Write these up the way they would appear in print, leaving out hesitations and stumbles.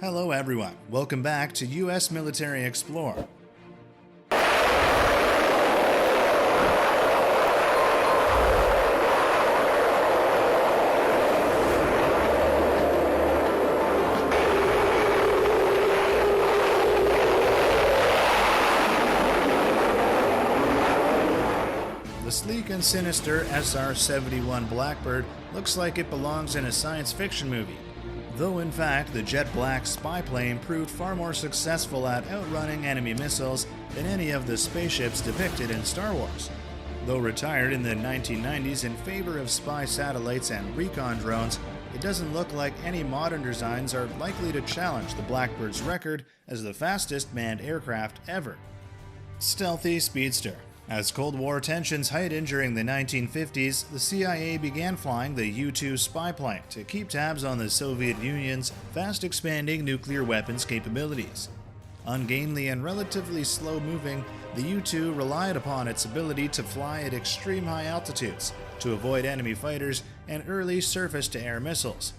Hello everyone, welcome back to US Military Explore. The sleek and sinister SR-71 Blackbird looks like it belongs in a science fiction movie. Though in fact, the jet black spy plane proved far more successful at outrunning enemy missiles than any of the spaceships depicted in Star Wars. Though retired in the 1990s in favor of spy satellites and recon drones, it doesn't look like any modern designs are likely to challenge the Blackbird's record as the fastest manned aircraft ever. Stealthy speedster. As Cold War tensions heightened during the 1950s, the CIA began flying the U-2 spy plane to keep tabs on the Soviet Union's fast-expanding nuclear weapons capabilities. Ungainly and relatively slow-moving, the U-2 relied upon its ability to fly at extreme high altitudes to avoid enemy fighters and early surface-to-air missiles.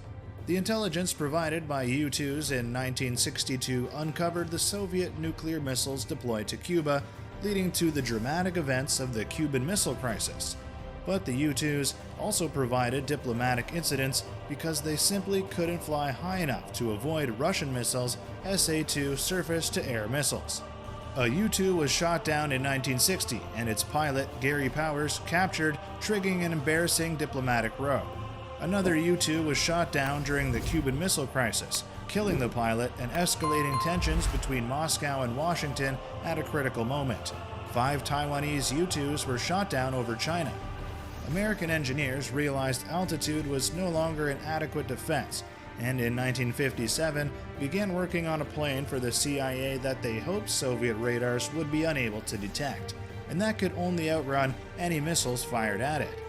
The intelligence provided by U-2s in 1962 uncovered the Soviet nuclear missiles deployed to Cuba, leading to the dramatic events of the Cuban Missile Crisis. But the U-2s also provided diplomatic incidents because they simply couldn't fly high enough to avoid Russian missiles' SA-2 surface-to-air missiles. A U-2 was shot down in 1960 and its pilot, Gary Powers, captured, triggering an embarrassing diplomatic row. Another U-2 was shot down during the Cuban Missile Crisis, killing the pilot and escalating tensions between Moscow and Washington at a critical moment. 5 Taiwanese U-2s were shot down over China. American engineers realized altitude was no longer an adequate defense, and in 1957 began working on a plane for the CIA that they hoped Soviet radars would be unable to detect, and that could only outrun any missiles fired at it.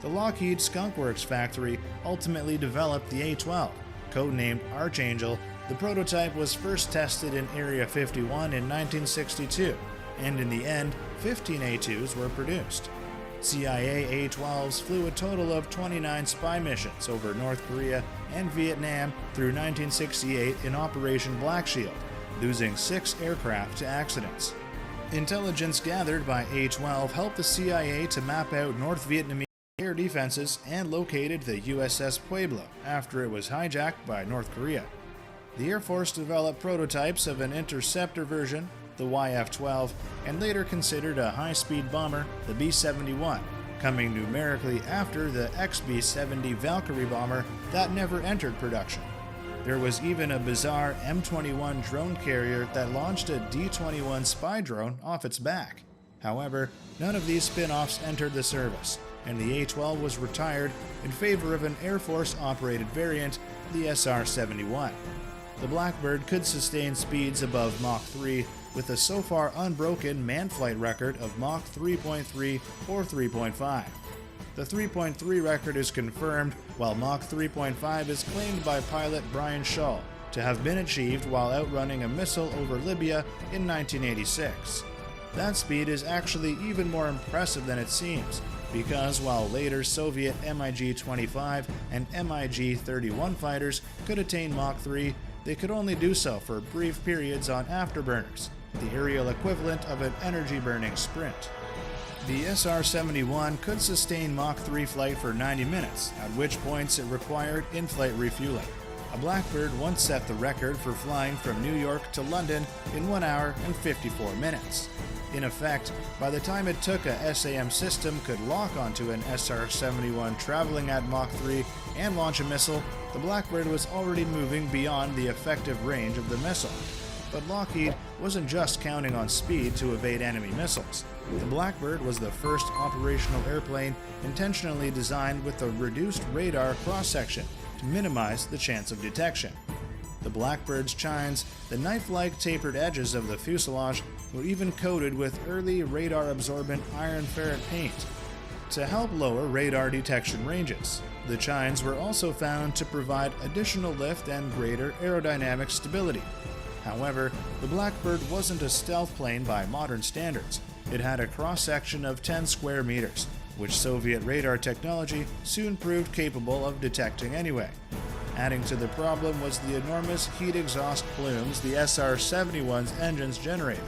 The Lockheed Skunk Works factory ultimately developed the A-12, codenamed Archangel. The prototype was first tested in Area 51 in 1962, and in the end, 15 A-2s were produced. CIA A-12s flew a total of 29 spy missions over North Korea and Vietnam through 1968 in Operation Black Shield, losing 6 aircraft to accidents. Intelligence gathered by A-12 helped the CIA to map out North Vietnamese air defenses and located the USS Pueblo after it was hijacked by North Korea. The Air Force developed prototypes of an interceptor version, the YF-12, and later considered a high-speed bomber, the B-71, coming numerically after the XB-70 Valkyrie bomber that never entered production. There was even a bizarre M-21 drone carrier that launched a D-21 spy drone off its back. However, none of these spin-offs entered the service, and the A-12 was retired in favor of an Air Force-operated variant, the SR-71. The Blackbird could sustain speeds above Mach 3 with a so far unbroken manned flight record of Mach 3.3 or 3.5. The 3.3 record is confirmed, while Mach 3.5 is claimed by pilot Brian Shull to have been achieved while outrunning a missile over Libya in 1986. That speed is actually even more impressive than it seems, because while later Soviet MiG-25 and MiG-31 fighters could attain Mach 3, they could only do so for brief periods on afterburners, the aerial equivalent of an energy-burning sprint. The SR-71 could sustain Mach 3 flight for 90 minutes, at which points it required in-flight refueling. A Blackbird once set the record for flying from New York to London in 1 hour and 54 minutes. In effect, by the time it took a SAM system could lock onto an SR-71 traveling at Mach 3 and launch a missile, the Blackbird was already moving beyond the effective range of the missile. But Lockheed wasn't just counting on speed to evade enemy missiles. The Blackbird was the first operational airplane intentionally designed with a reduced radar cross-section to minimize the chance of detection. The Blackbird's chines, the knife-like tapered edges of the fuselage, were even coated with early radar-absorbent iron ferrite paint to help lower radar detection ranges. The chines were also found to provide additional lift and greater aerodynamic stability. However, the Blackbird wasn't a stealth plane by modern standards. It had a cross-section of 10 square meters, which Soviet radar technology soon proved capable of detecting anyway. Adding to the problem was the enormous heat exhaust plumes the SR-71's engines generated,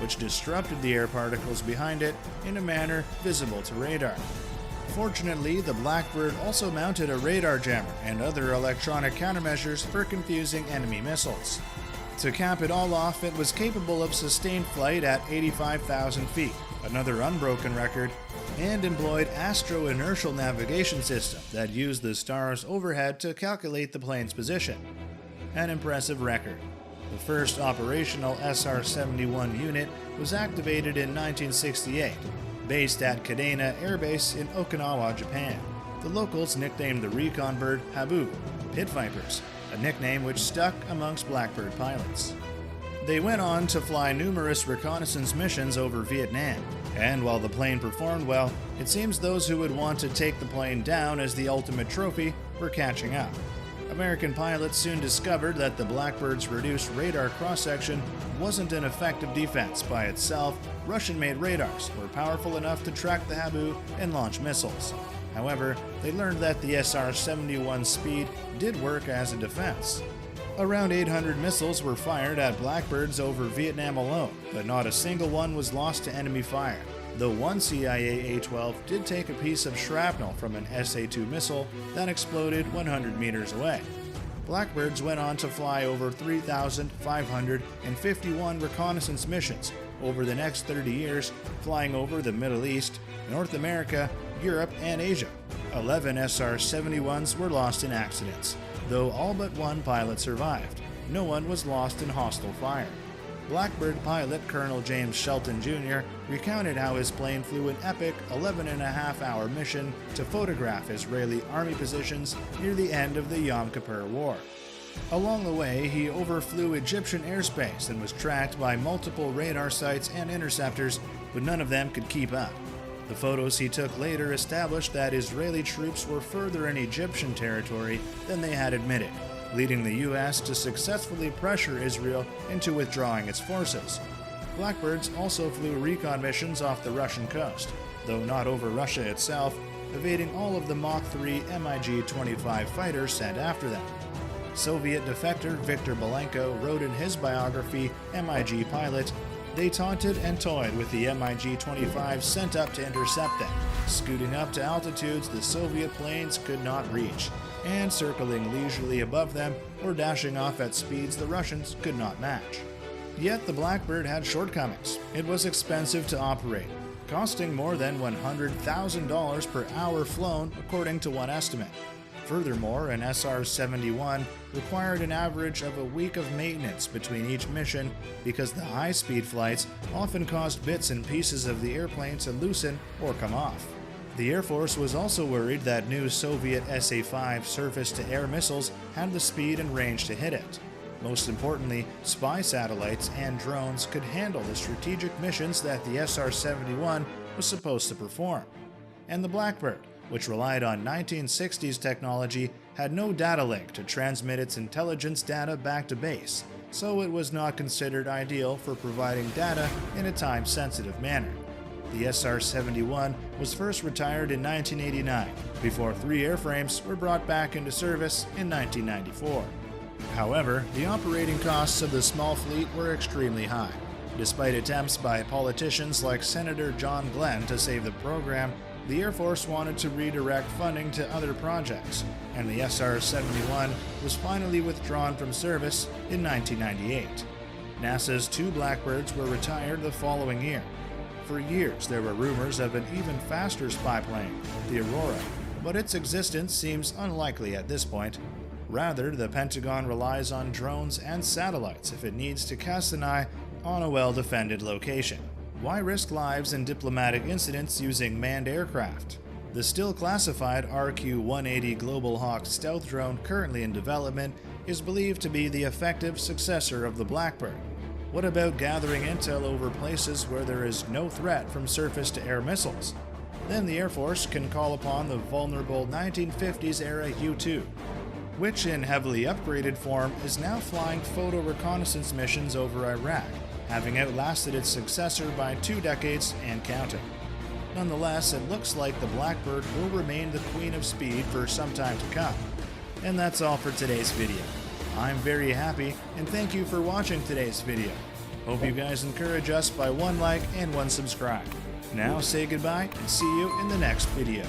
which disrupted the air particles behind it in a manner visible to radar. Fortunately, the Blackbird also mounted a radar jammer and other electronic countermeasures for confusing enemy missiles. To cap it all off, it was capable of sustained flight at 85,000 feet, another unbroken record, and employed astro-inertial navigation system that used the stars overhead to calculate the plane's position. An impressive record. The first operational SR-71 unit was activated in 1968, based at Kadena Air Base in Okinawa, Japan. The locals nicknamed the recon bird Habu, Pit Vipers, a nickname which stuck amongst Blackbird pilots. They went on to fly numerous reconnaissance missions over Vietnam, and while the plane performed well, it seems those who would want to take the plane down as the ultimate trophy were catching up. American pilots soon discovered that the Blackbird's reduced radar cross-section wasn't an effective defense by itself. Russian-made radars were powerful enough to track the Habu and launch missiles. However, they learned that the SR-71's speed did work as a defense. Around 800 missiles were fired at Blackbirds over Vietnam alone, but not a single one was lost to enemy fire, though one CIA A-12 did take a piece of shrapnel from an SA-2 missile that exploded 100 meters away. Blackbirds went on to fly over 3,551 reconnaissance missions over the next 30 years, flying over the Middle East, North America, Europe, and Asia. 11 SR-71s were lost in accidents, though all but one pilot survived. No one was lost in hostile fire. Blackbird pilot Colonel James Shelton Jr. recounted how his plane flew an epic 11.5-hour mission to photograph Israeli army positions near the end of the Yom Kippur War. Along the way, he overflew Egyptian airspace and was tracked by multiple radar sites and interceptors, but none of them could keep up. The photos he took later established that Israeli troops were further in Egyptian territory than they had admitted, leading the U.S. to successfully pressure Israel into withdrawing its forces. Blackbirds also flew recon missions off the Russian coast, though not over Russia itself, evading all of the Mach 3 MiG-25 fighters sent after them. Soviet defector Viktor Belenko wrote in his biography, MiG Pilot, "They taunted and toyed with the MiG-25 sent up to intercept them, scooting up to altitudes the Soviet planes could not reach, and circling leisurely above them or dashing off at speeds the Russians could not match." Yet the Blackbird had shortcomings. It was expensive to operate, costing more than $100,000 per hour flown, according to one estimate. Furthermore, an SR-71 required an average of a week of maintenance between each mission because the high-speed flights often caused bits and pieces of the airplane to loosen or come off. The Air Force was also worried that new Soviet SA-5 surface-to-air missiles had the speed and range to hit it. Most importantly, spy satellites and drones could handle the strategic missions that the SR-71 was supposed to perform. And the Blackbird, which relied on 1960s technology, had no data link to transmit its intelligence data back to base, so it was not considered ideal for providing data in a time-sensitive manner. The SR-71 was first retired in 1989, before 3 airframes were brought back into service in 1994. However, the operating costs of the small fleet were extremely high. Despite attempts by politicians like Senator John Glenn to save the program, the Air Force wanted to redirect funding to other projects, and the SR-71 was finally withdrawn from service in 1998. NASA's 2 Blackbirds were retired the following year. For years, there were rumors of an even faster spy plane, the Aurora, but its existence seems unlikely at this point. Rather, the Pentagon relies on drones and satellites if it needs to cast an eye on a well-defended location. Why risk lives in diplomatic incidents using manned aircraft? The still classified RQ-180 Global Hawk stealth drone currently in development is believed to be the effective successor of the Blackbird. What about gathering intel over places where there is no threat from surface-to-air missiles? Then the Air Force can call upon the vulnerable 1950s-era U-2, which in heavily upgraded form is now flying photo reconnaissance missions over Iraq, having outlasted its successor by 2 decades and counting. Nonetheless, it looks like the Blackbird will remain the queen of speed for some time to come. And that's all for today's video. I'm very happy, and thank you for watching today's video. Hope you guys encourage us by one like and one subscribe. Now say goodbye and see you in the next video.